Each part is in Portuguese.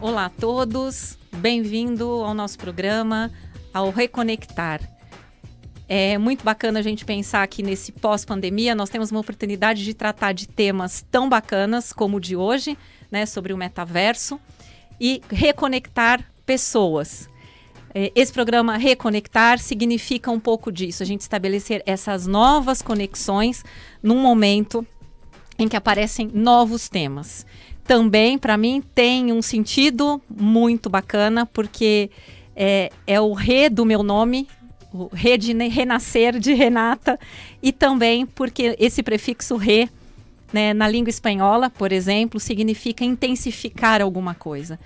Olá a todos, bem-vindo ao nosso programa, ao Reconectar. É muito bacana a gente pensar que nesse pós-pandemia nós temos uma oportunidade de tratar de temas tão bacanas como o de hoje, né, sobre o metaverso, e reconectar pessoas. Esse programa Reconectar significa um pouco disso, a gente estabelecer essas novas conexões num momento em que aparecem novos temas. Também, para mim, tem um sentido muito bacana, porque é o Re do meu nome, o Re de renascer, de Renata, e também porque esse prefixo Re, né, na língua espanhola, por exemplo, significa intensificar alguma coisa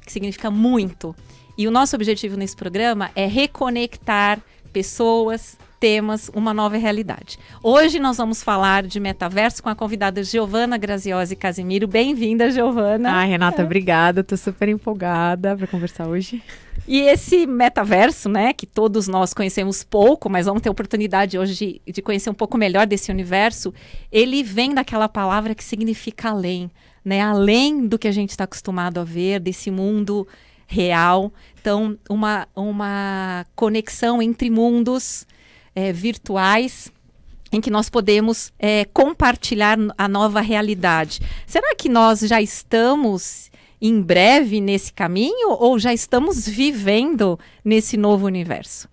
que significa muito. E o nosso objetivo nesse programa é reconectar pessoas, temas, uma nova realidade. Hoje nós vamos falar de metaverso com a convidada Giovana Graziosi Casimiro. Bem-vinda, Giovana. Renata, obrigada. Estou super empolgada para conversar hoje. E esse metaverso, né, que todos nós conhecemos pouco, mas vamos ter oportunidade hoje de conhecer um pouco melhor desse universo, ele vem daquela palavra que significa além, né, além do que a gente está acostumado a ver, desse mundo real. Então, uma conexão entre mundos virtuais em que nós podemos compartilhar a nova realidade. Será que nós já estamos em breve nesse caminho ou já estamos vivendo nesse novo universo?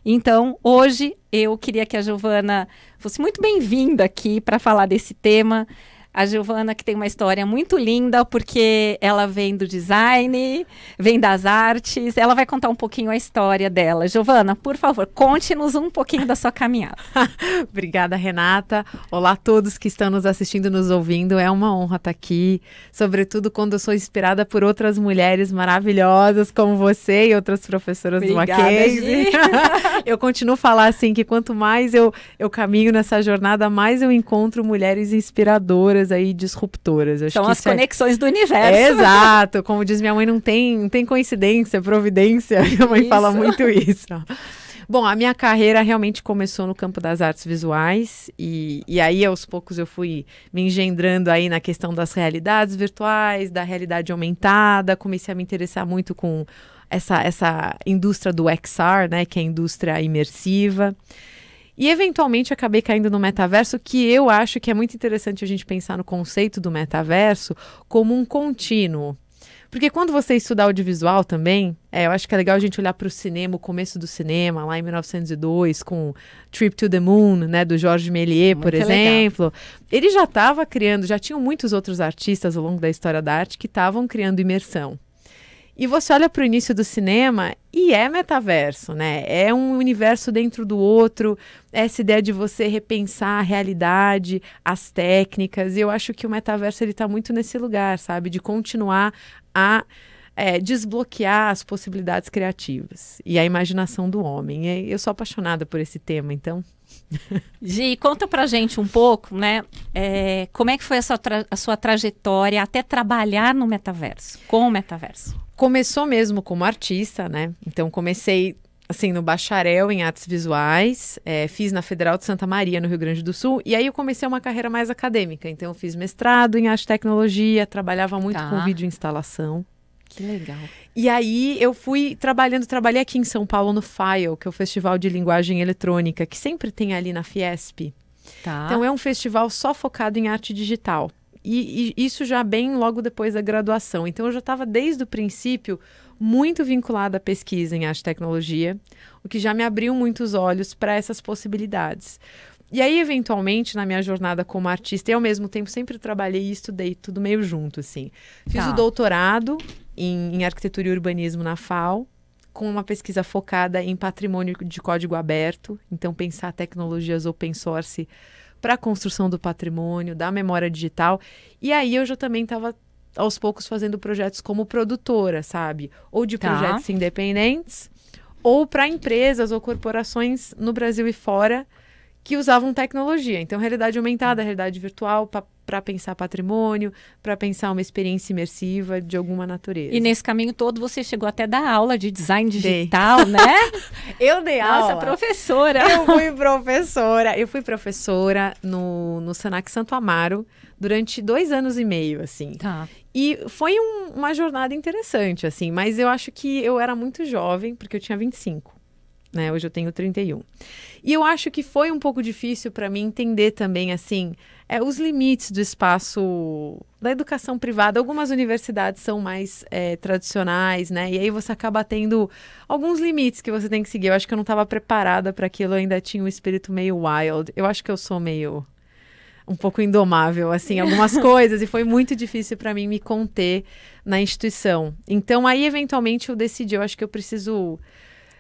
Então, hoje eu queria que a Giovana fosse muito bem-vinda aqui para falar desse tema. A Giovana, que tem uma história muito linda, porque ela vem do design, vem das artes. Ela vai contar um pouquinho a história dela. Giovana, por favor, conte-nos um pouquinho da sua caminhada. Obrigada, Renata. Olá a todos que estão nos assistindo, nos ouvindo. É uma honra estar aqui, sobretudo quando eu sou inspirada por outras mulheres maravilhosas como você e outras professoras do Mackenzie. Eu continuo a falar assim, que quanto mais eu caminho nessa jornada, mais eu encontro mulheres inspiradoras aí, disruptoras. São as conexões do universo. Exato, como diz minha mãe, não tem coincidência, providência. Minha mãe fala muito isso. Bom, a minha carreira realmente começou no campo das artes visuais e aí aos poucos eu fui me engendrando aí na questão das realidades virtuais, da realidade aumentada, comecei a me interessar muito com essa indústria do XR, né, que é a indústria imersiva. E, eventualmente, acabei caindo no metaverso, que eu acho que é muito interessante a gente pensar no conceito do metaverso como um contínuo. Porque quando você estuda audiovisual também, eu acho que é legal a gente olhar para o cinema, o começo do cinema, lá em 1902, com Trip to the Moon, né, do Georges Méliès, por exemplo. Legal. Ele já estava criando, já tinham muitos outros artistas ao longo da história da arte que estavam criando imersão. E você olha para o início do cinema e é metaverso, né? É um universo dentro do outro, essa ideia de você repensar a realidade, as técnicas. E eu acho que o metaverso está muito nesse lugar, sabe? De continuar a desbloquear as possibilidades criativas e a imaginação do homem. E eu sou apaixonada por esse tema, então... Gi, conta pra gente um pouco, né? Como é que foi a sua trajetória até trabalhar no metaverso, com o metaverso? Começou mesmo como artista, né? Então comecei assim no bacharel em artes visuais, fiz na Federal de Santa Maria, no Rio Grande do Sul, e aí eu comecei uma carreira mais acadêmica. Então eu fiz mestrado em arte e tecnologia, trabalhava muito com videoinstalação. Que legal. E aí eu trabalhei aqui em São Paulo no FILE, que é o Festival de Linguagem Eletrônica, que sempre tem ali na Fiesp. Tá. Então é um festival só focado em arte digital. E isso já bem logo depois da graduação. Então eu já estava desde o princípio muito vinculada à pesquisa em arte e tecnologia, o que já me abriu muitos olhos para essas possibilidades. E aí, eventualmente, na minha jornada como artista, e ao mesmo tempo sempre trabalhei e estudei tudo meio junto, assim. Fiz o doutorado em arquitetura e urbanismo na FAO, com uma pesquisa focada em patrimônio de código aberto. Então, pensar tecnologias open source para a construção do patrimônio, da memória digital. E aí eu já também estava, aos poucos, fazendo projetos como produtora, sabe? Ou de projetos independentes, ou para empresas ou corporações no Brasil e fora que usavam tecnologia. Então, realidade aumentada, realidade virtual, para pensar patrimônio, para pensar uma experiência imersiva de alguma natureza. E nesse caminho todo você chegou até a dar aula de design digital, né? Eu dei aula. Nossa, professora. Eu fui professora no Senac Santo Amaro durante 2 anos e meio, assim. Tá. E foi uma jornada interessante, assim, mas eu acho que eu era muito jovem, porque eu tinha 25, né? Hoje eu tenho 31. E eu acho que foi um pouco difícil para mim entender também, assim, os limites do espaço da educação privada. Algumas universidades são mais tradicionais, né? E aí você acaba tendo alguns limites que você tem que seguir. Eu acho que eu não estava preparada para aquilo, eu ainda tinha um espírito meio wild. Eu acho que eu sou meio um pouco indomável, assim, algumas coisas, e foi muito difícil para mim me conter na instituição. Então, aí, eventualmente, eu decidi, eu acho que eu preciso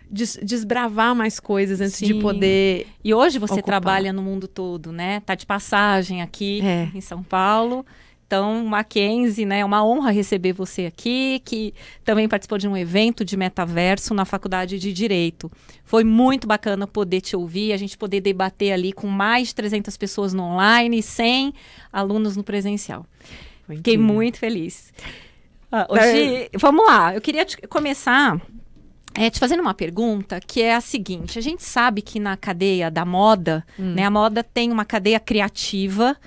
desbravar mais coisas antes de poder E hoje você ocupar. Trabalha no mundo todo, né? Tá de passagem aqui em São Paulo. Então, Mackenzie, né? É uma honra receber você aqui, que também participou de um evento de metaverso na Faculdade de Direito. Foi muito bacana poder te ouvir, a gente poder debater ali com mais de 300 pessoas no online e 100 alunos no presencial. Fiquei muito feliz. Hoje, vamos lá, eu queria começar te fazendo uma pergunta que é a seguinte. A gente sabe que na cadeia da moda, né, a moda tem uma cadeia criativa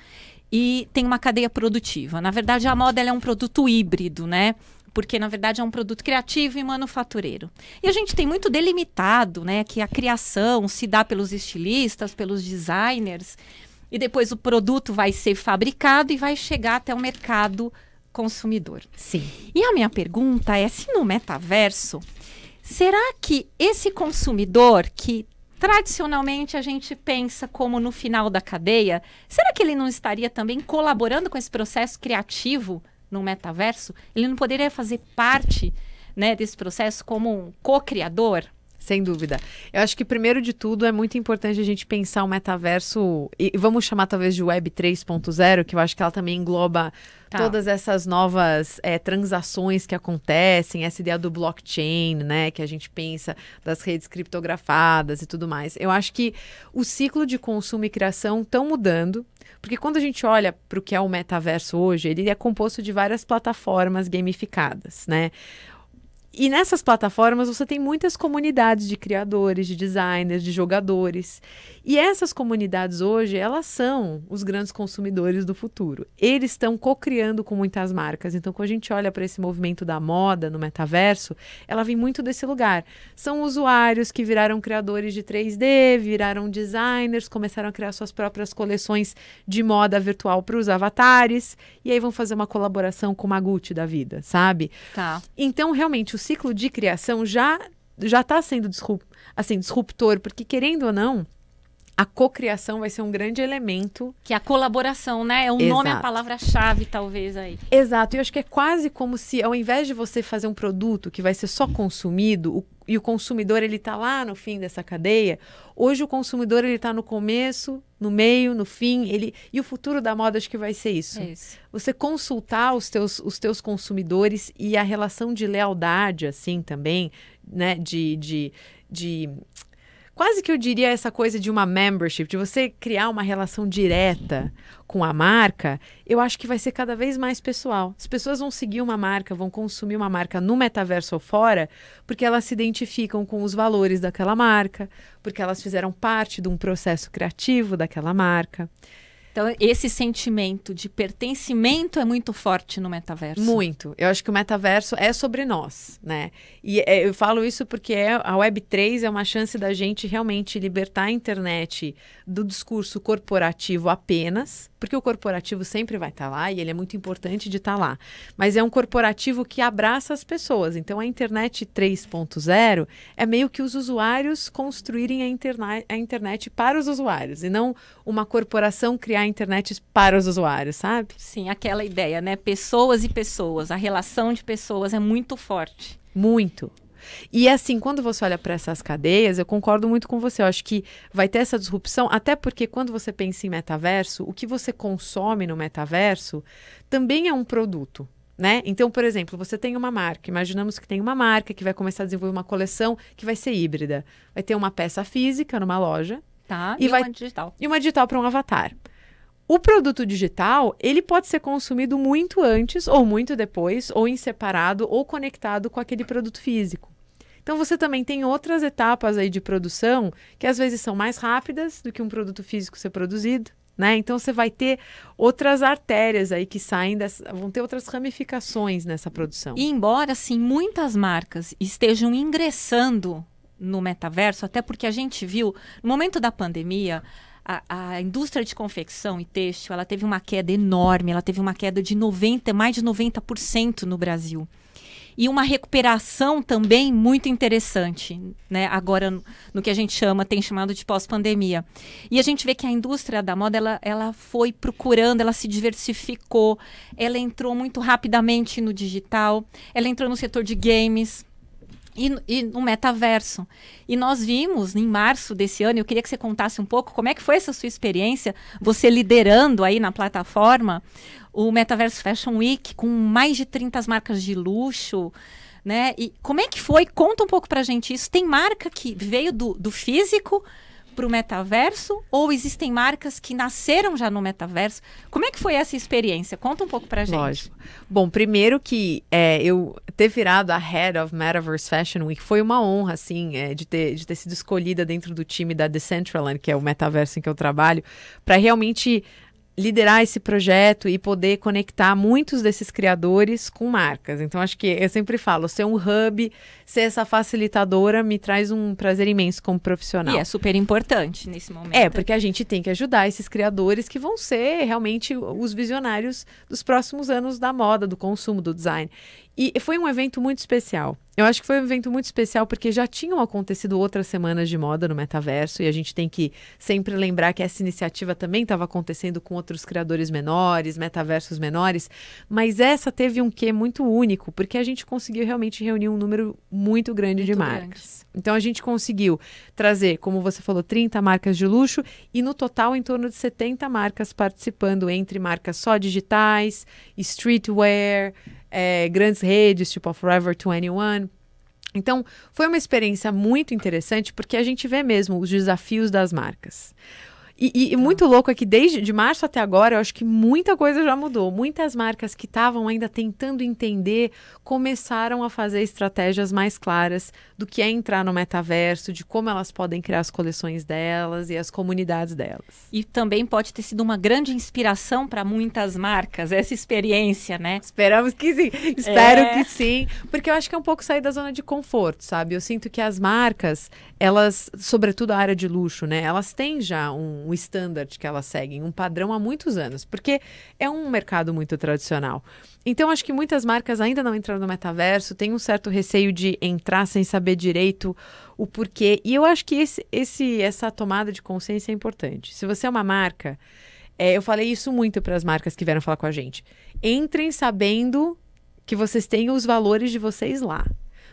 e tem uma cadeia produtiva. Na verdade, a moda ela é um produto híbrido, né? Porque, na verdade, é um produto criativo e manufatureiro. E a gente tem muito delimitado, né, que a criação se dá pelos estilistas, pelos designers, e depois o produto vai ser fabricado e vai chegar até o mercado consumidor. Sim. E a minha pergunta é, se no metaverso, será que esse consumidor que tradicionalmente a gente pensa como no final da cadeia, será que ele não estaria também colaborando com esse processo criativo no metaverso? Ele não poderia fazer parte, né, desse processo como um co-criador? Sem dúvida. Eu acho que, primeiro de tudo, é muito importante a gente pensar o metaverso, e vamos chamar talvez de Web 3.0, que eu acho que ela também engloba todas essas novas transações que acontecem, essa ideia do blockchain, né, que a gente pensa das redes criptografadas e tudo mais. Eu acho que o ciclo de consumo e criação estão mudando, porque quando a gente olha para o que é o metaverso hoje, ele é composto de várias plataformas gamificadas, né? E nessas plataformas você tem muitas comunidades de criadores, de designers, de jogadores. E essas comunidades hoje, elas são os grandes consumidores do futuro. Eles estão co-criando com muitas marcas. Então, quando a gente olha para esse movimento da moda no metaverso, ela vem muito desse lugar. São usuários que viraram criadores de 3D, viraram designers, começaram a criar suas próprias coleções de moda virtual para os avatares. E aí vão fazer uma colaboração com uma Gucci da vida, sabe? Tá. Então, realmente, o ciclo de criação já está sendo disruptor, porque, querendo ou não, a cocriação vai ser um grande elemento. Que é a colaboração, né? É o nome, a palavra-chave, talvez, aí. Exato. E eu acho que é quase como se, ao invés de você fazer um produto que vai ser só consumido, e o consumidor, ele está lá no fim dessa cadeia, hoje o consumidor, ele está no começo, no meio, no fim, e o futuro da moda, acho que vai ser isso. É isso. Você consultar os teus consumidores e a relação de lealdade, assim, também, né, de quase que eu diria essa coisa de uma membership, de você criar uma relação direta com a marca, eu acho que vai ser cada vez mais pessoal. As pessoas vão seguir uma marca, vão consumir uma marca no metaverso ou fora, porque elas se identificam com os valores daquela marca, porque elas fizeram parte de um processo criativo daquela marca. Então, esse sentimento de pertencimento é muito forte no metaverso. Muito. Eu acho que o metaverso é sobre nós, né? E eu falo isso porque a Web3 é uma chance da gente realmente libertar a internet do discurso corporativo apenas, porque o corporativo sempre vai estar lá e ele é muito importante de estar lá. Mas é um corporativo que abraça as pessoas. Então, a internet 3.0 é meio que os usuários construírem a internet para os usuários e não uma corporação criar a internet para os usuários, sabe? Sim, aquela ideia, né? Pessoas e pessoas. A relação de pessoas é muito forte. Muito. E assim, quando você olha para essas cadeias, eu concordo muito com você. Eu acho que vai ter essa disrupção, até porque quando você pensa em metaverso, o que você consome no metaverso também é um produto, né? Então, por exemplo, você tem uma marca. Imaginamos que tem uma marca que vai começar a desenvolver uma coleção que vai ser híbrida. Vai ter uma peça física numa loja. Tá, e uma digital. E uma digital para um avatar. O produto digital, ele pode ser consumido muito antes, ou muito depois, ou em separado, ou conectado com aquele produto físico. Então, você também tem outras etapas aí de produção que às vezes são mais rápidas do que um produto físico ser produzido, né? Então você vai ter outras artérias aí que saem, vão ter outras ramificações nessa produção. E embora, assim, muitas marcas estejam ingressando no metaverso, até porque a gente viu, no momento da pandemia, a indústria de confecção e têxtil, ela teve uma queda enorme, ela teve uma queda de mais de 90% no Brasil. E uma recuperação também muito interessante, né? Agora, no que a gente tem chamado de pós-pandemia. E a gente vê que a indústria da moda, ela foi procurando, ela se diversificou, ela entrou muito rapidamente no digital, ela entrou no setor de games e no metaverso. E nós vimos, em março desse ano, eu queria que você contasse um pouco como é que foi essa sua experiência, você liderando aí na plataforma, o Metaverso Fashion Week, com mais de 30 marcas de luxo, né? E como é que foi? Conta um pouco pra gente isso. Tem marca que veio do físico para o metaverso ou existem marcas que nasceram já no metaverso? Como é que foi essa experiência? Conta um pouco pra gente. Lógico. Bom, primeiro que eu ter virado a Head of Metaverse Fashion Week foi uma honra, assim, de ter sido escolhida dentro do time da Decentraland, que é o metaverso em que eu trabalho, para realmente liderar esse projeto e poder conectar muitos desses criadores com marcas. Então, acho que eu sempre falo, ser um hub, ser essa facilitadora me traz um prazer imenso como profissional. E é super importante nesse momento. Porque a gente tem que ajudar esses criadores que vão ser realmente os visionários dos próximos anos da moda, do consumo, do design. E foi um evento muito especial. Eu acho que foi um evento muito especial porque já tinham acontecido outras semanas de moda no metaverso e a gente tem que sempre lembrar que essa iniciativa também estava acontecendo com outros criadores menores, metaversos menores, mas essa teve um quê muito único, porque a gente conseguiu realmente reunir um número muito grande de marcas. Então a gente conseguiu trazer, como você falou, 30 marcas de luxo e no total em torno de 70 marcas participando, entre marcas só digitais, streetwear, grandes redes, tipo a Forever 21. Então, foi uma experiência muito interessante porque a gente vê mesmo os desafios das marcas. E muito louco é que desde março até agora, eu acho que muita coisa já mudou. Muitas marcas que estavam ainda tentando entender começaram a fazer estratégias mais claras do que é entrar no metaverso, de como elas podem criar as coleções delas e as comunidades delas. E também pode ter sido uma grande inspiração para muitas marcas, essa experiência, né? Esperamos que sim. Espero que sim. Porque eu acho que é um pouco sair da zona de conforto, sabe? Eu sinto que as marcas, elas, sobretudo a área de luxo, né? Elas têm já um standard que elas seguem, um padrão há muitos anos, porque é um mercado muito tradicional. Então, acho que muitas marcas ainda não entraram no metaverso, têm um certo receio de entrar sem saber direito o porquê. E eu acho que essa tomada de consciência é importante. Se você é uma marca, eu falei isso muito para as marcas que vieram falar com a gente. Entrem sabendo que vocês têm os valores de vocês lá.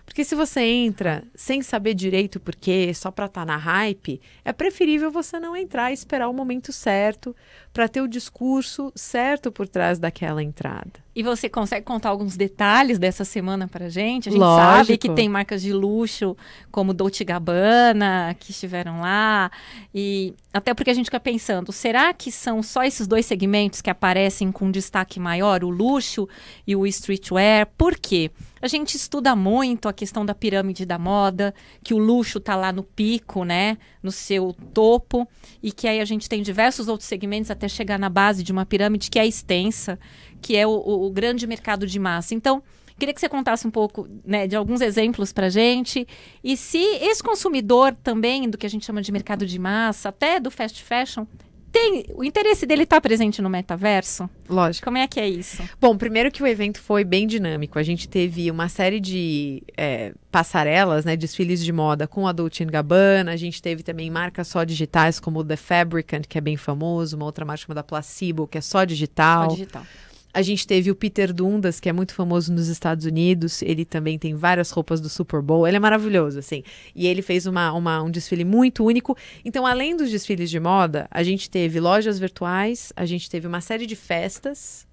Porque se você entra sem saber direito o porquê, só para estar na hype, é preferível você não entrar e esperar o momento certo para ter o discurso certo por trás daquela entrada. E você consegue contar alguns detalhes dessa semana pra gente? A gente Lógico. Sabe que tem marcas de luxo como Dolce & Gabbana que estiveram lá. E até porque a gente fica pensando, será que são só esses dois segmentos que aparecem com destaque maior, o luxo e o streetwear? Por quê? A gente estuda muito a questão da pirâmide da moda, que o luxo está lá no pico, né, no seu topo, e que aí a gente tem diversos outros segmentos até chegar na base de uma pirâmide que é extensa, que é o grande mercado de massa. Então, queria que você contasse um pouco, né, de alguns exemplos para a gente. E se esse consumidor também, do que a gente chama de mercado de massa, até do fast fashion, o interesse dele está presente no metaverso? Lógico. Como é que é isso? Bom, primeiro que o evento foi bem dinâmico. A gente teve uma série de passarelas, né, desfiles de moda com a Dolce & Gabbana. A gente teve também marcas só digitais, como o The Fabricant, que é bem famoso. Uma outra marca chamada Placebo, que é só digital. Só digital. A gente teve o Peter Dundas, que é muito famoso nos Estados Unidos. Ele também tem várias roupas do Super Bowl. Ele é maravilhoso, assim. E ele fez um desfile muito único. Então, além dos desfiles de moda, a gente teve lojas virtuais, a gente teve uma série de festas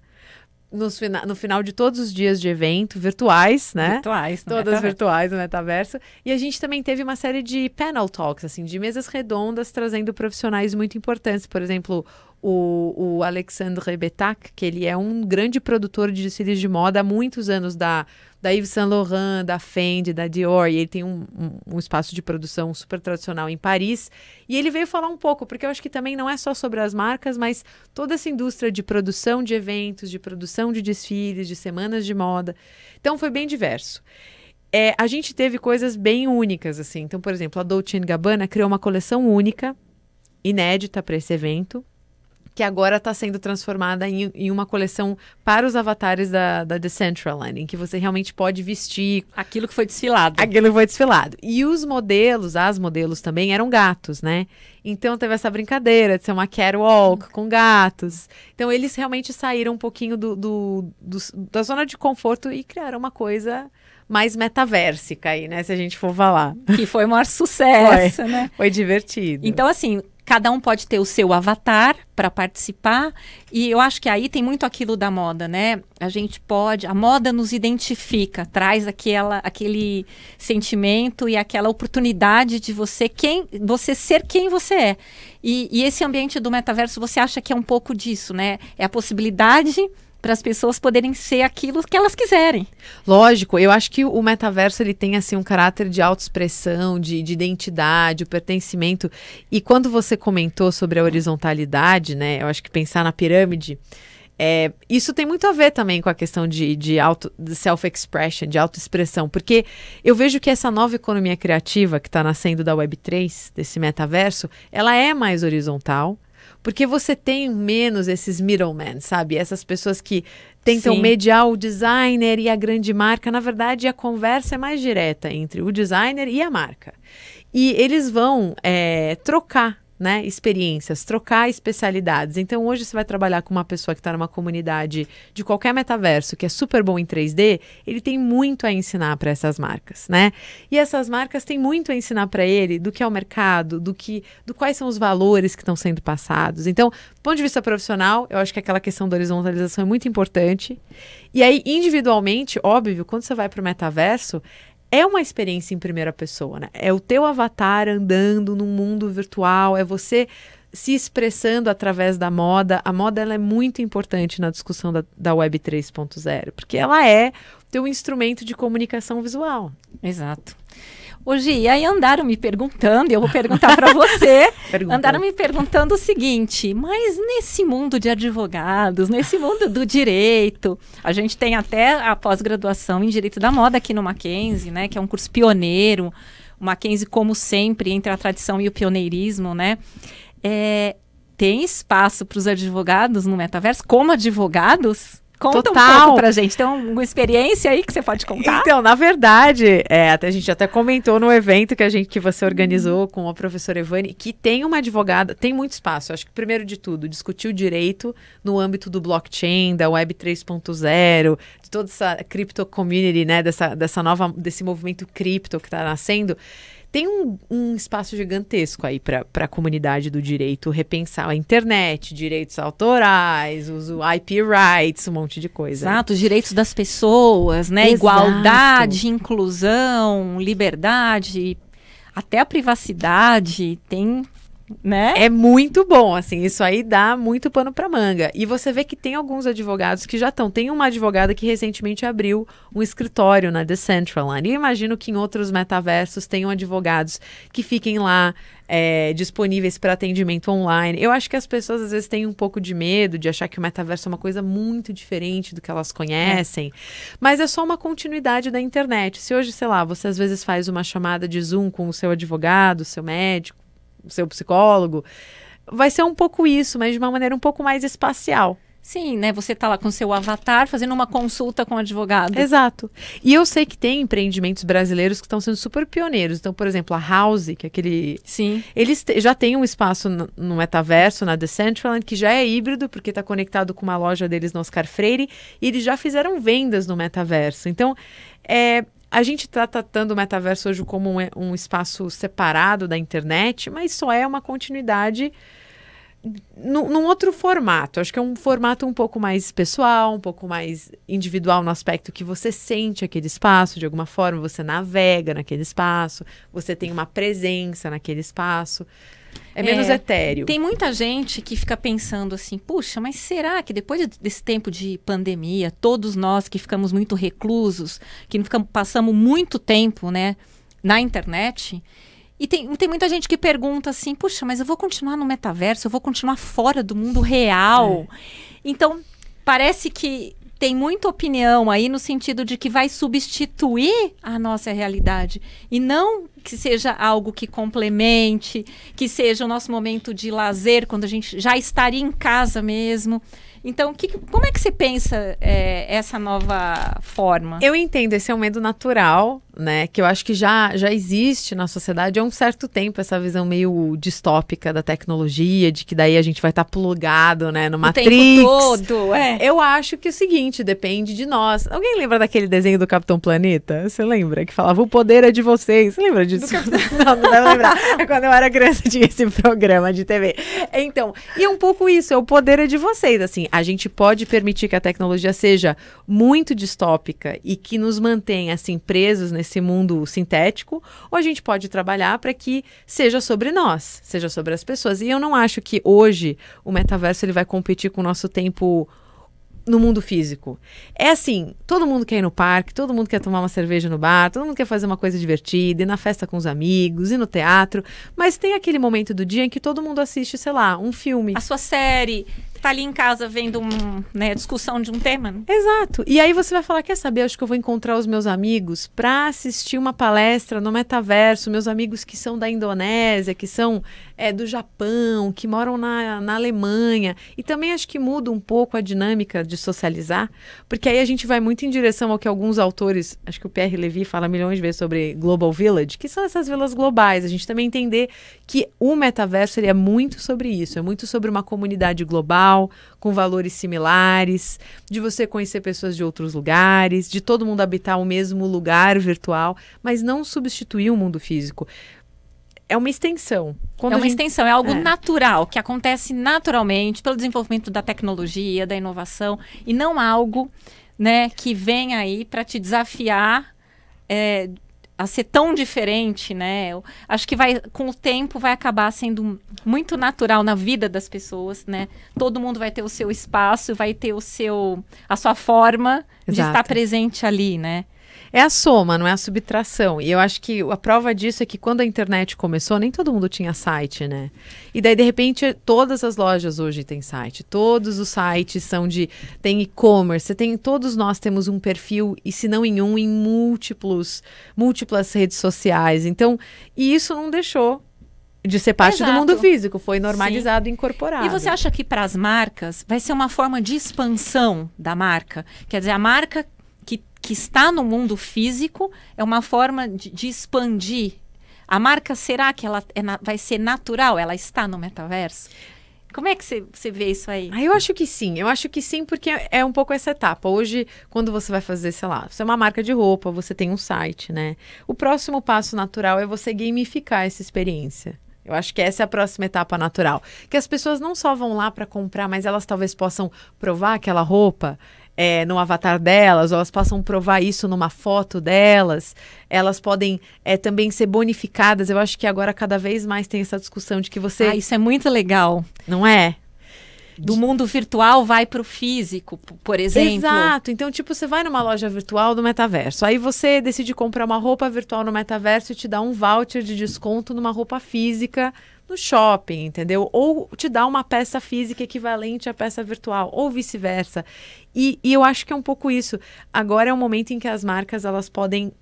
no final de todos os dias de evento, virtuais, né? Virtuais. Todas virtuais no metaverso. E a gente também teve uma série de panel talks, assim, de mesas redondas, trazendo profissionais muito importantes. Por exemplo, o Alexandre Betac, que ele é um grande produtor de desfiles de moda há muitos anos da Yves Saint Laurent, da Fendi, da Dior, e ele tem um espaço de produção super tradicional em Paris, e ele veio falar um pouco, porque eu acho que também não é só sobre as marcas, mas toda essa indústria de produção de eventos, de produção de desfiles, de semanas de moda, então foi bem diverso. A gente teve coisas bem únicas, assim, então, por exemplo, a Dolce & Gabbana criou uma coleção única, inédita para esse evento, que agora está sendo transformada em uma coleção para os avatares da Decentraland, em que você realmente pode vestir aquilo que foi desfilado. Aquilo que foi desfilado. E os modelos, as modelos também eram gatos, né? Então teve essa brincadeira de ser uma catwalk com gatos. Então eles realmente saíram um pouquinho da zona de conforto e criaram uma coisa mais metaversica aí, né? Se a gente for falar. Que foi o maior sucesso, né? Foi divertido. Então, assim, cada um pode ter o seu avatar para participar, e eu acho que aí tem muito aquilo da moda, né? A moda nos identifica, traz aquele sentimento e aquela oportunidade de você ser quem você é. E esse ambiente do metaverso, você acha que é um pouco disso, né? É a possibilidade para as pessoas poderem ser aquilo que elas quiserem. Lógico, eu acho que o metaverso ele tem assim um caráter de autoexpressão, de identidade, o pertencimento. E quando você comentou sobre a horizontalidade, né? Eu acho que pensar na pirâmide, isso tem muito a ver também com a questão de self-expression, de autoexpressão, porque eu vejo que essa nova economia criativa que está nascendo da Web3, desse metaverso, ela é mais horizontal, porque você tem menos esses middlemen, sabe? Essas pessoas que tentam mediar o designer e a grande marca. Na verdade, a conversa é mais direta entre o designer e a marca. E eles vão trocar, né, experiências, trocar especialidades. Então, hoje você vai trabalhar com uma pessoa que está numa comunidade de qualquer metaverso, que é super bom em 3D, ele tem muito a ensinar para essas marcas, né? E essas marcas têm muito a ensinar para ele do que é o mercado, do quais são os valores que estão sendo passados. Então, do ponto de vista profissional, eu acho que aquela questão da horizontalização é muito importante. E aí, individualmente, óbvio, quando você vai para o metaverso, é uma experiência em primeira pessoa, né? É o teu avatar andando num mundo virtual, é você se expressando através da moda. A moda ela é muito importante na discussão da Web 3.0, porque ela é o teu instrumento de comunicação visual. Exato. Hoje, e aí andaram me perguntando, e eu vou perguntar para você, andaram me perguntando o seguinte, mas nesse mundo de advogados, nesse mundo do direito, a gente tem até a pós-graduação em Direito da Moda aqui no Mackenzie, né, que é um curso pioneiro, o Mackenzie, como sempre, entre a tradição e o pioneirismo, né, tem espaço para os advogados no metaverso, como advogados? Conta um pouco pra gente. Tem uma experiência aí que você pode contar? Então, na verdade, a gente até comentou no evento que você organizou com a professora Evane, que tem uma advogada, tem muito espaço. Acho que, primeiro de tudo, discutir o direito no âmbito do blockchain, da Web 3.0, de toda essa crypto community, né, desse movimento cripto que está nascendo. Tem um espaço gigantesco aí para a comunidade do direito repensar a internet, direitos autorais, uso IP rights, um monte de coisa. Exato, os direitos das pessoas, né? Exato. Igualdade, inclusão, liberdade, até a privacidade tem, né? É muito bom, assim, isso aí dá muito pano para manga. E você vê que tem alguns advogados que já estão. Tem uma advogada que recentemente abriu um escritório na Decentraland. E eu imagino que em outros metaversos tenham advogados que fiquem lá disponíveis para atendimento online. Eu acho que as pessoas às vezes têm um pouco de medo de achar que o metaverso é uma coisa muito diferente do que elas conhecem. Mas é só uma continuidade da internet. Se hoje, sei lá, você às vezes faz uma chamada de Zoom com o seu advogado, o seu médico, o seu psicólogo, vai ser um pouco isso, mas de uma maneira um pouco mais espacial. Sim, né? Você tá lá com o seu avatar fazendo uma consulta com o advogado. Exato. E eu sei que tem empreendimentos brasileiros que estão sendo super pioneiros. Então, por exemplo, a House, que é aquele... Sim. Eles já têm um espaço no metaverso, na Decentraland, que já é híbrido, porque está conectado com uma loja deles no Oscar Freire, e eles já fizeram vendas no metaverso. Então, a gente está tratando o metaverso hoje como um espaço separado da internet, mas só é uma continuidade num outro formato. Acho que é um formato um pouco mais pessoal, um pouco mais individual no aspecto que você sente aquele espaço, de alguma forma você navega naquele espaço, você tem uma presença naquele espaço. É menos etéreo. Tem muita gente que fica pensando assim, puxa, mas será que depois desse tempo de pandemia, todos nós que ficamos muito reclusos, que passamos muito tempo, né, na internet, e tem muita gente que pergunta assim, puxa, mas eu vou continuar no metaverso, eu vou continuar fora do mundo real. Então, parece que tem muita opinião aí no sentido de que vai substituir a nossa realidade e não que seja algo que complemente, que seja o nosso momento de lazer quando a gente já estaria em casa mesmo. Então, como é que você pensa essa nova forma? Eu entendo, esse é um medo natural, né? Que eu acho que já existe na sociedade há um certo tempo, essa visão meio distópica da tecnologia, de que daí a gente vai estar plugado, né, no Matrix. O tempo todo, Eu acho que é o seguinte, depende de nós. Alguém lembra daquele desenho do Capitão Planeta? Você lembra? Que falava, o poder é de vocês. Você lembra disso? Não deve lembrar. Quando eu era criança tinha esse programa de TV. Então, e é um pouco isso, o poder é de vocês, assim. A gente pode permitir que a tecnologia seja muito distópica e que nos mantenha, assim, presos nesse mundo sintético, ou a gente pode trabalhar para que seja sobre nós, seja sobre as pessoas. E eu não acho que hoje o metaverso ele vai competir com o nosso tempo no mundo físico. É assim, todo mundo quer ir no parque, todo mundo quer tomar uma cerveja no bar, todo mundo quer fazer uma coisa divertida, ir na festa com os amigos, ir no teatro, mas tem aquele momento do dia em que todo mundo assiste, sei lá, um filme. A sua série, tá ali em casa vendo discussão de um tema. Né? Exato. E aí você vai falar, quer saber, acho que eu vou encontrar os meus amigos para assistir uma palestra no metaverso, meus amigos que são da Indonésia, que são do Japão, que moram na Alemanha. E também acho que muda um pouco a dinâmica de socializar, porque aí a gente vai muito em direção ao que alguns autores, acho que o Pierre Levy fala milhões de vezes sobre Global Village, que são essas vilas globais. A gente também entender que o metaverso ele é muito sobre isso, é muito sobre uma comunidade global, com valores similares, de você conhecer pessoas de outros lugares, de todo mundo habitar o mesmo lugar virtual, mas não substituir o mundo físico. É uma extensão. Extensão, é algo natural, que acontece naturalmente pelo desenvolvimento da tecnologia, da inovação, e não algo, né, que vem aí para te desafiar a ser tão diferente, né? Eu acho que com o tempo vai acabar sendo muito natural na vida das pessoas, né? Todo mundo vai ter o seu espaço, vai ter a sua forma de estar presente ali, né? É a soma, não é a subtração. E eu acho que a prova disso é que quando a internet começou, nem todo mundo tinha site, né? E daí, de repente, todas as lojas hoje têm site. Todos os sites tem e-commerce. Todos nós temos um perfil, e se não em múltiplas redes sociais. Então, e isso não deixou de ser parte do mundo físico. Foi normalizado e incorporado. E você acha que para as marcas vai ser uma forma de expansão da marca? Quer dizer, a marca que está no mundo físico é uma forma de expandir. A marca, será que ela vai ser natural? Ela está no metaverso? Como é que você vê isso aí? Eu acho que sim. Eu acho que sim, porque é um pouco essa etapa. Hoje, quando você vai fazer, sei lá, você é uma marca de roupa, você tem um site, né? O próximo passo natural é você gamificar essa experiência. Eu acho que essa é a próxima etapa natural. Que as pessoas não só vão lá para comprar, mas elas talvez possam provar aquela roupa no avatar delas, ou elas possam provar isso numa foto delas. Elas podem também ser bonificadas. Eu acho que agora cada vez mais tem essa discussão de que você... isso é muito legal. Não é? Do mundo virtual vai para o físico, por exemplo. Exato. Então, você vai numa loja virtual do metaverso. Aí você decide comprar uma roupa virtual no metaverso e te dá um voucher de desconto numa roupa física no shopping, entendeu? Ou te dá uma peça física equivalente à peça virtual, ou vice-versa. E eu acho que é um pouco isso. Agora é um momento em que as marcas elas podem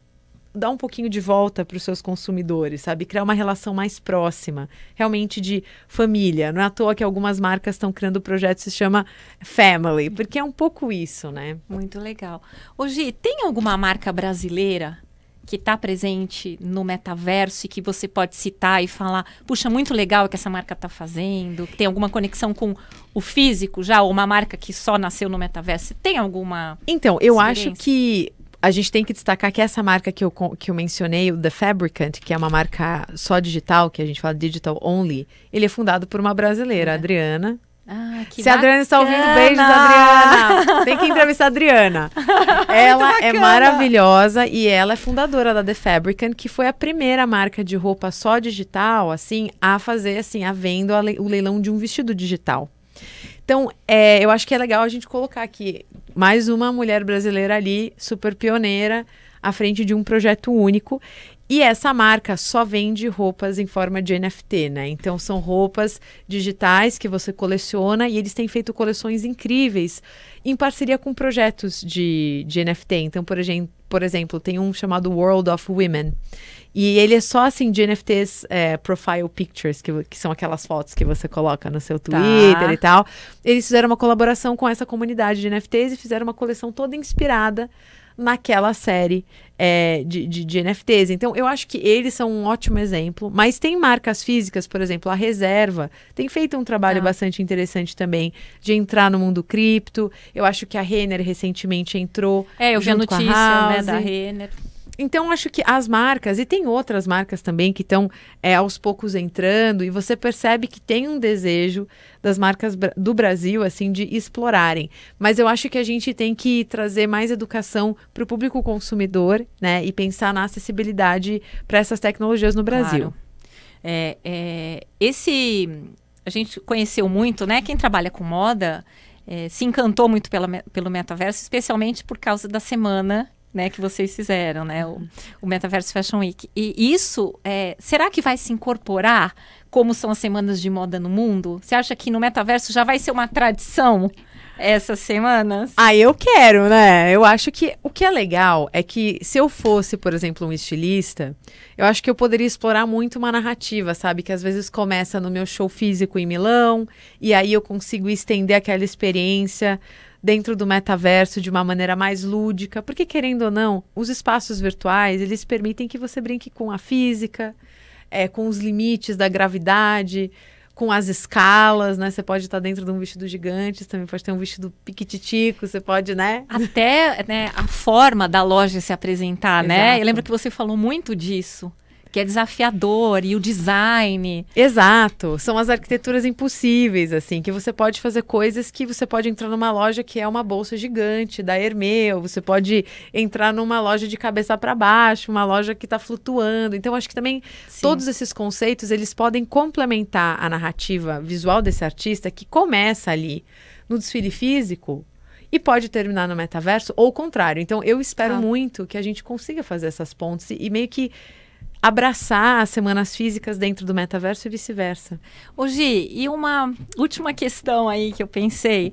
dar um pouquinho de volta para os seus consumidores, sabe? Criar uma relação mais próxima, realmente de família. Não é à toa que algumas marcas estão criando um projeto que se chama Family, porque é um pouco isso, né? Muito legal. Ô Gi, tem alguma marca brasileira que está presente no metaverso e que você pode citar e falar, puxa, muito legal o que essa marca está fazendo, que tem alguma conexão com o físico já, ou uma marca que só nasceu no metaverso? Tem alguma Então, eu acho que a gente tem que destacar que essa marca que eu mencionei, o The Fabricant, que é uma marca só digital, que a gente fala digital only, ele é fundado por uma brasileira, a Adriana. Se a Adriana está ouvindo, beijos, Adriana. Tem que entrevistar a Adriana. Ela é maravilhosa e ela é fundadora da The Fabricant, que foi a primeira marca de roupa só digital, assim, a fazer, assim, a venda, o leilão de um vestido digital. Então, eu acho que é legal a gente colocar aqui mais uma mulher brasileira ali, super pioneira, à frente de um projeto único. E essa marca só vende roupas em forma de NFT, né? Então, são roupas digitais que você coleciona e eles têm feito coleções incríveis em parceria com projetos de NFT. Então, por exemplo, tem um chamado World of Women. E ele é só, assim, de NFTs, profile pictures, que são aquelas fotos que você coloca no seu Twitter e tal. Eles fizeram uma colaboração com essa comunidade de NFTs e fizeram uma coleção toda inspirada naquela série de NFTs. Então, eu acho que eles são um ótimo exemplo. Mas tem marcas físicas, por exemplo, a Reserva tem feito um trabalho bastante interessante também de entrar no mundo cripto. Eu acho que a Renner recentemente entrou. Eu vi a notícia, né, da Renner. Então, acho que as marcas, e tem outras marcas também que estão aos poucos entrando, e você percebe que tem um desejo das marcas do Brasil, assim, de explorarem. Mas eu acho que a gente tem que trazer mais educação para o público consumidor, né, e pensar na acessibilidade para essas tecnologias no Brasil. Claro. A gente conheceu muito, né, quem trabalha com moda se encantou muito pelo metaverso, especialmente por causa da semana, né, que vocês fizeram, né, o Metaverse Fashion Week. E isso, será que vai se incorporar como são as semanas de moda no mundo? Você acha que no metaverso já vai ser uma tradição essas semanas? Eu quero, né? Eu acho que o que é legal é que se eu fosse, por exemplo, um estilista, eu acho que eu poderia explorar muito uma narrativa, sabe? Que às vezes começa no meu show físico em Milão, e aí eu consigo estender aquela experiência dentro do metaverso de uma maneira mais lúdica, porque querendo ou não, os espaços virtuais, eles permitem que você brinque com a física, com os limites da gravidade, com as escalas, né? Você pode estar dentro de um vestido gigante, você também pode ter um vestido piquititico, você pode, né? Até, né, a forma da loja se apresentar, Exato. né? Eu lembro que você falou muito disso, que é desafiador, e o design. Exato, são as arquiteturas impossíveis, assim, que você pode fazer coisas que você pode entrar numa loja que é uma bolsa gigante da Hermès, ou você pode entrar numa loja de cabeça para baixo, uma loja que está flutuando. Então, acho que também todos esses conceitos, eles podem complementar a narrativa visual desse artista, que começa ali no desfile físico e pode terminar no metaverso, ou o contrário. Então, eu espero muito que a gente consiga fazer essas pontes e meio que abraçar as semanas físicas dentro do metaverso e vice-versa. Ô Gi, e uma última questão aí que eu pensei.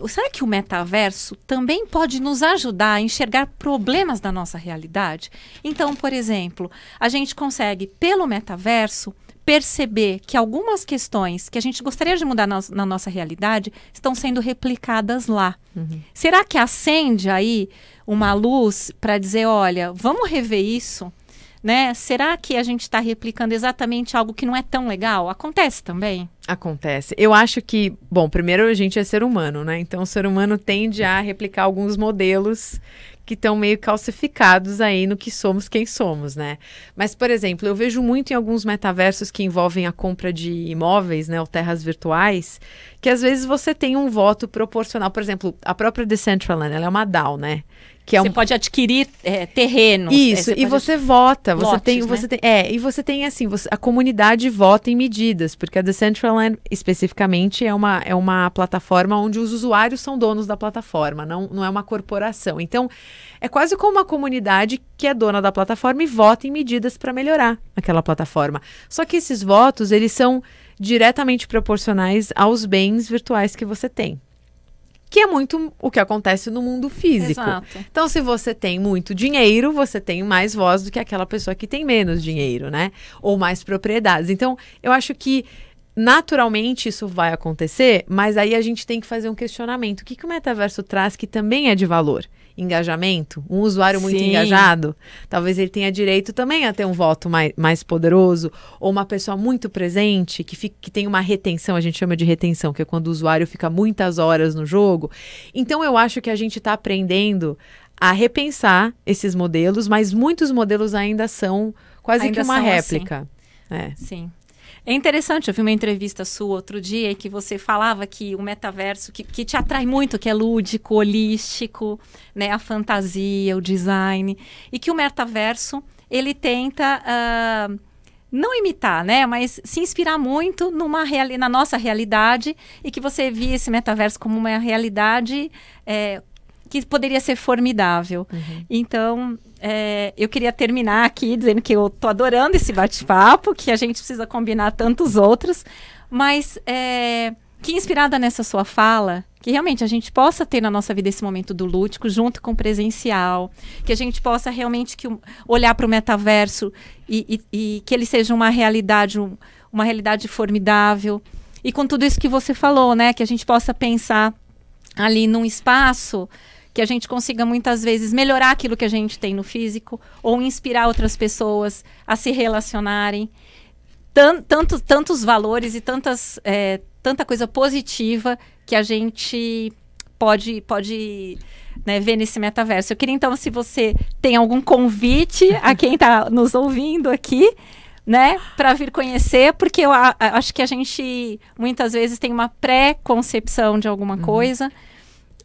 Será que o metaverso também pode nos ajudar a enxergar problemas da nossa realidade? Então, por exemplo, a gente consegue, pelo metaverso, perceber que algumas questões que a gente gostaria de mudar na nossa realidade estão sendo replicadas lá. Será que acende aí uma luz para dizer, olha, vamos rever isso? Né? Será que a gente está replicando exatamente algo que não é tão legal? Acontece também? Acontece. Eu acho que, bom, primeiro a gente é ser humano, né? Então o ser humano tende a replicar alguns modelos que estão meio calcificados aí no que somos, quem somos, né? Mas, por exemplo, eu vejo muito em alguns metaversos que envolvem a compra de imóveis, né, ou terras virtuais, que às vezes você tem um voto proporcional. Por exemplo, a própria Decentraland, ela é uma DAO, né? Que você pode adquirir terrenos. Isso, e você vota. E você tem assim, a comunidade vota em medidas, porque a Decentraland, especificamente, é uma plataforma onde os usuários são donos da plataforma, não é uma corporação. Então, é quase como uma comunidade que é dona da plataforma e vota em medidas para melhorar aquela plataforma. Só que esses votos, eles são diretamente proporcionais aos bens virtuais que você tem. Que é muito o que acontece no mundo físico. Exato. Então, se você tem muito dinheiro, você tem mais voz do que aquela pessoa que tem menos dinheiro, né? Ou mais propriedades. Então, eu acho que naturalmente isso vai acontecer, mas aí a gente tem que fazer um questionamento. O que o metaverso traz que também é de valor? Engajamento? Um usuário muito engajado? Talvez ele tenha direito também a ter um voto mais poderoso, ou uma pessoa muito presente, que tem uma retenção, a gente chama de retenção, que é quando o usuário fica muitas horas no jogo. Então eu acho que a gente está aprendendo a repensar esses modelos, mas muitos modelos ainda são quase que uma réplica. Assim. Sim. É interessante, eu vi uma entrevista sua outro dia que você falava que o metaverso, que te atrai muito, que é lúdico, holístico, né, a fantasia, o design, e que o metaverso, ele tenta não imitar, né, mas se inspirar muito na nossa realidade, e que você via esse metaverso como uma realidade que poderia ser formidável. Uhum. Então, eu queria terminar aqui dizendo que eu tô adorando esse bate-papo, que a gente precisa combinar tantos outros, mas que inspirada nessa sua fala, que realmente a gente possa ter na nossa vida esse momento do lúdico junto com o presencial, que a gente possa realmente olhar para o metaverso e que ele seja uma realidade formidável. E com tudo isso que você falou, né, que a gente possa pensar ali num espaço que a gente consiga muitas vezes melhorar aquilo que a gente tem no físico ou inspirar outras pessoas a se relacionarem. Tantos valores e tanta coisa positiva que a gente pode né, ver nesse metaverso. Eu queria então, se você tem algum convite a quem está nos ouvindo aqui, né, para vir conhecer, porque eu acho que a gente muitas vezes tem uma pré-concepção de alguma coisa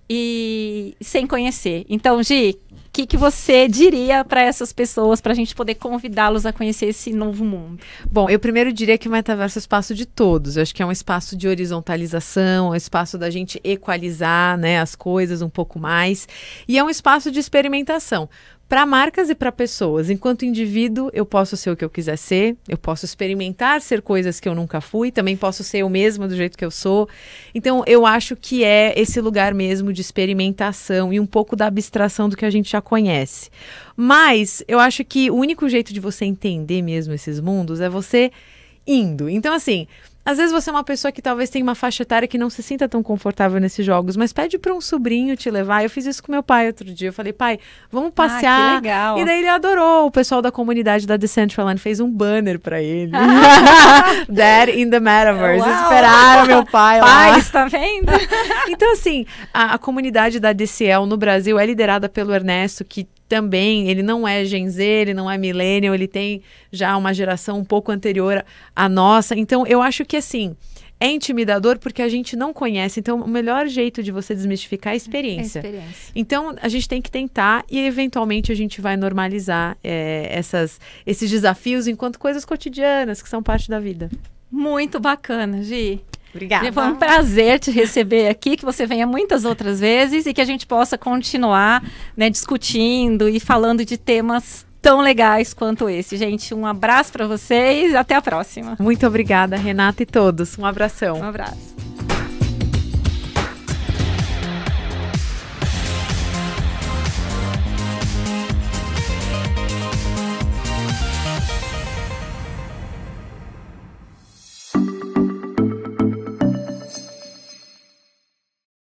e sem conhecer. Então, Gi, o que você diria para essas pessoas, para a gente poder convidá-los a conhecer esse novo mundo? Bom, eu primeiro diria que o metaverso é o espaço de todos. Eu acho que é um espaço de horizontalização, é um espaço da gente equalizar, né, as coisas um pouco mais. E é um espaço de experimentação. Para marcas e para pessoas, enquanto indivíduo, eu posso ser o que eu quiser ser, eu posso experimentar ser coisas que eu nunca fui, também posso ser eu mesma do jeito que eu sou. Então, eu acho que é esse lugar mesmo de experimentação e um pouco da abstração do que a gente já conhece. Mas, eu acho que o único jeito de você entender mesmo esses mundos é você indo. Então, assim, às vezes você é uma pessoa que talvez tenha uma faixa etária que não se sinta tão confortável nesses jogos, mas pede para um sobrinho te levar. Eu fiz isso com meu pai outro dia. Eu falei, pai, vamos passear. Que legal. E daí ele adorou. O pessoal da comunidade da Decentraland fez um banner para ele. Dad in the Metaverse. Uau. Esperaram meu pai lá. Pai, está vendo? Então, assim, a comunidade da DCL no Brasil é liderada pelo Ernesto, que também, ele não é Gen Z, ele não é millennial, ele tem já uma geração um pouco anterior à nossa. Então, eu acho que, assim, é intimidador porque a gente não conhece. Então, o melhor jeito de você desmistificar é a experiência. Então, a gente tem que tentar e, eventualmente, a gente vai normalizar esses desafios enquanto coisas cotidianas que são parte da vida. Muito bacana, Gi. Obrigada. Foi um prazer te receber aqui, que você venha muitas outras vezes e que a gente possa continuar, né, discutindo e falando de temas tão legais quanto esse. Gente, um abraço para vocês e até a próxima. Muito obrigada, Renata e todos. Um abração. Um abraço.